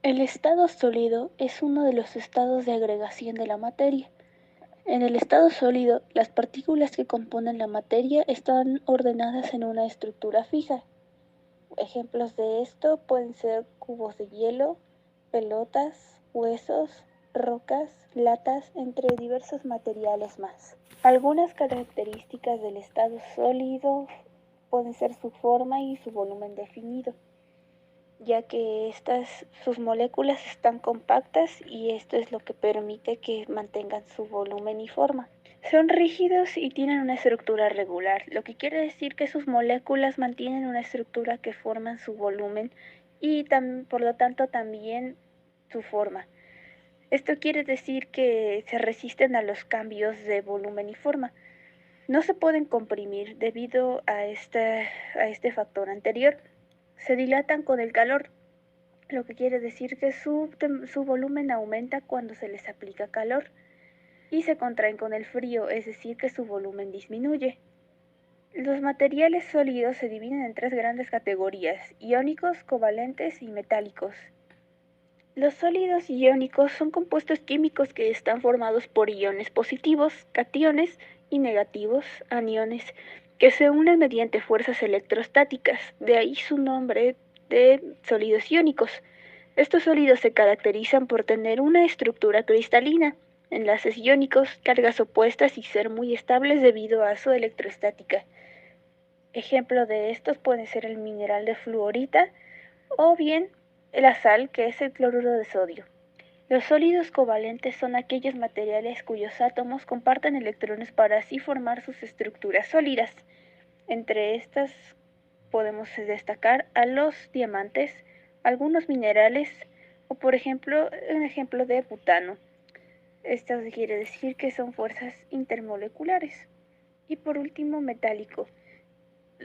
El estado sólido es uno de los estados de agregación de la materia. En el estado sólido, las partículas que componen la materia están ordenadas en una estructura fija. Ejemplos de esto pueden ser cubos de hielo, pelotas, huesos, rocas, latas, entre diversos materiales más. Algunas características del estado sólido pueden ser su forma y su volumen definido, ya que sus moléculas están compactas y esto es lo que permite que mantengan su volumen y forma. Son rígidos y tienen una estructura regular, lo que quiere decir que sus moléculas mantienen una estructura que forman su volumen y por lo tanto también su forma. Esto quiere decir que se resisten a los cambios de volumen y forma. No se pueden comprimir debido a este factor anterior. Se dilatan con el calor, lo que quiere decir que su volumen aumenta cuando se les aplica calor, y se contraen con el frío, es decir, que su volumen disminuye. Los materiales sólidos se dividen en tres grandes categorías: iónicos, covalentes y metálicos. Los sólidos iónicos son compuestos químicos que están formados por iones positivos, cationes, y negativos, aniones, que se unen mediante fuerzas electrostáticas, de ahí su nombre de sólidos iónicos. Estos sólidos se caracterizan por tener una estructura cristalina, enlaces iónicos, cargas opuestas y ser muy estables debido a su electrostática. Ejemplo de estos puede ser el mineral de fluorita o bien la sal, que es el cloruro de sodio. Los sólidos covalentes son aquellos materiales cuyos átomos comparten electrones para así formar sus estructuras sólidas. Entre estas podemos destacar a los diamantes, algunos minerales o por ejemplo un ejemplo de butano. Esto quiere decir que son fuerzas intermoleculares. Y por último, metálico.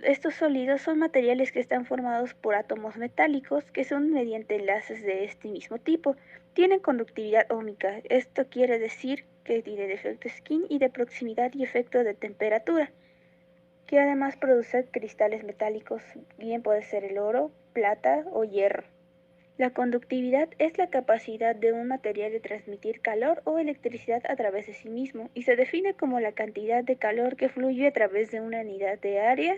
Estos sólidos son materiales que están formados por átomos metálicos que son mediante enlaces de este mismo tipo. Tienen conductividad óhmica. Esto quiere decir que tiene de efecto Skin y de proximidad y efecto de temperatura, que además produce cristales metálicos, bien puede ser el oro, plata o hierro. La conductividad es la capacidad de un material de transmitir calor o electricidad a través de sí mismo y se define como la cantidad de calor que fluye a través de una unidad de área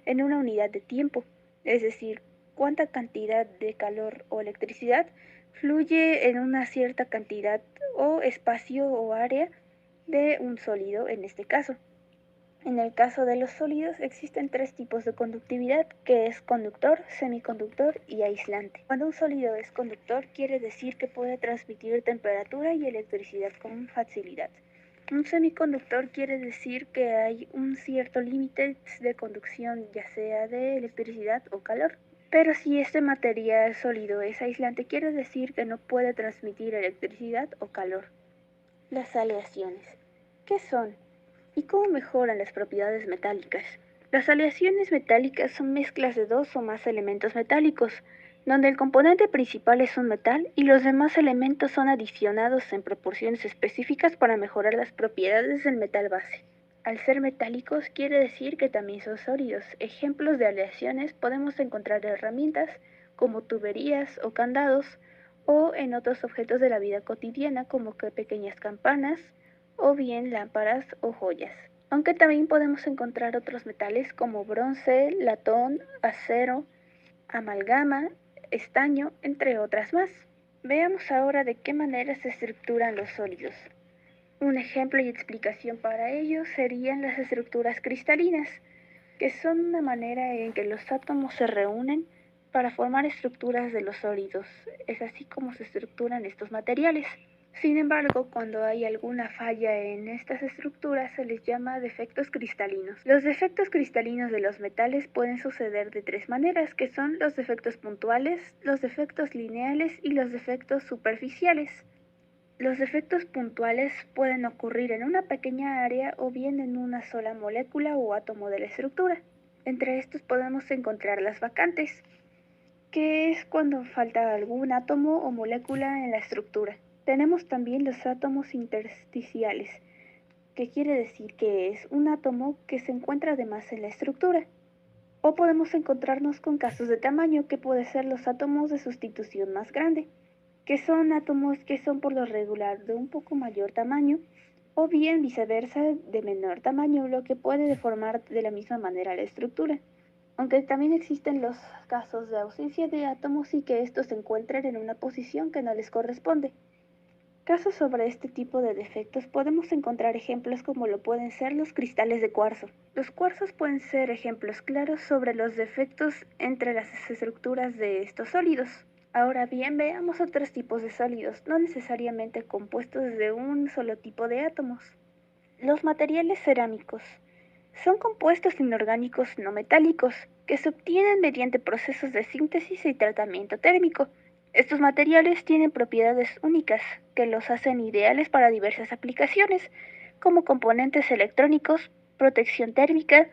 en una unidad de tiempo, es decir, cuánta cantidad de calor o electricidad fluye en una cierta cantidad o espacio o área de un sólido en este caso. En el caso de los sólidos existen tres tipos de conductividad, que es conductor, semiconductor y aislante. Cuando un sólido es conductor, quiere decir que puede transmitir temperatura y electricidad con facilidad. Un semiconductor quiere decir que hay un cierto límite de conducción, ya sea de electricidad o calor. Pero si este material sólido es aislante, quiere decir que no puede transmitir electricidad o calor. Las aleaciones. ¿Qué son? ¿Y cómo mejoran las propiedades metálicas? Las aleaciones metálicas son mezclas de dos o más elementos metálicos, donde el componente principal es un metal y los demás elementos son adicionados en proporciones específicas para mejorar las propiedades del metal base. Al ser metálicos quiere decir que también son sólidos. Ejemplos de aleaciones podemos encontrar en herramientas como tuberías o candados, o en otros objetos de la vida cotidiana como que pequeñas campanas, o bien lámparas o joyas. Aunque también podemos encontrar otros metales como bronce, latón, acero, amalgama, estaño, entre otras más. Veamos ahora de qué manera se estructuran los sólidos. Un ejemplo y explicación para ello serían las estructuras cristalinas, que son una manera en que los átomos se reúnen para formar estructuras de los sólidos. Es así como se estructuran estos materiales. Sin embargo, cuando hay alguna falla en estas estructuras se les llama defectos cristalinos. Los defectos cristalinos de los metales pueden suceder de tres maneras, que son los defectos puntuales, los defectos lineales y los defectos superficiales. Los defectos puntuales pueden ocurrir en una pequeña área o bien en una sola molécula o átomo de la estructura. Entre estos podemos encontrar las vacantes, que es cuando falta algún átomo o molécula en la estructura. Tenemos también los átomos intersticiales, que quiere decir que es un átomo que se encuentra además en la estructura. O podemos encontrarnos con casos de tamaño, que puede ser los átomos de sustitución más grande. que son átomos que son por lo regular de un poco mayor tamaño, o bien viceversa de menor tamaño, lo que puede deformar de la misma manera la estructura. Aunque también existen los casos de ausencia de átomos y que estos se encuentran en una posición que no les corresponde. Casos sobre este tipo de defectos podemos encontrar ejemplos como lo pueden ser los cristales de cuarzo. Los cuarzos pueden ser ejemplos claros sobre los defectos entre las estructuras de estos sólidos. Ahora bien, veamos otros tipos de sólidos, no necesariamente compuestos de un solo tipo de átomos. Los materiales cerámicos son compuestos inorgánicos no metálicos que se obtienen mediante procesos de síntesis y tratamiento térmico. Estos materiales tienen propiedades únicas que los hacen ideales para diversas aplicaciones, como componentes electrónicos, protección térmica,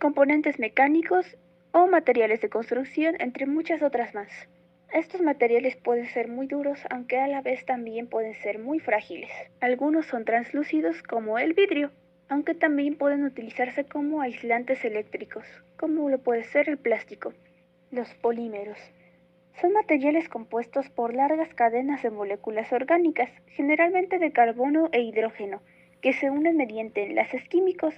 componentes mecánicos o materiales de construcción, entre muchas otras más. Estos materiales pueden ser muy duros, aunque a la vez también pueden ser muy frágiles. Algunos son translúcidos, como el vidrio, aunque también pueden utilizarse como aislantes eléctricos, como lo puede ser el plástico. Los polímeros son materiales compuestos por largas cadenas de moléculas orgánicas, generalmente de carbono e hidrógeno, que se unen mediante enlaces químicos.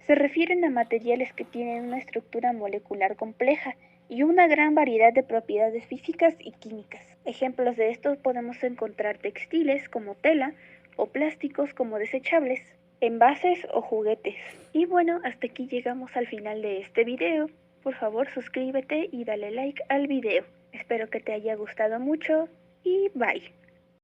Se refieren a materiales que tienen una estructura molecular compleja y una gran variedad de propiedades físicas y químicas. Ejemplos de estos podemos encontrar textiles como tela o plásticos como desechables, envases o juguetes. Y bueno, hasta aquí llegamos al final de este video. Por favor, suscríbete y dale like al video. Espero que te haya gustado mucho y bye.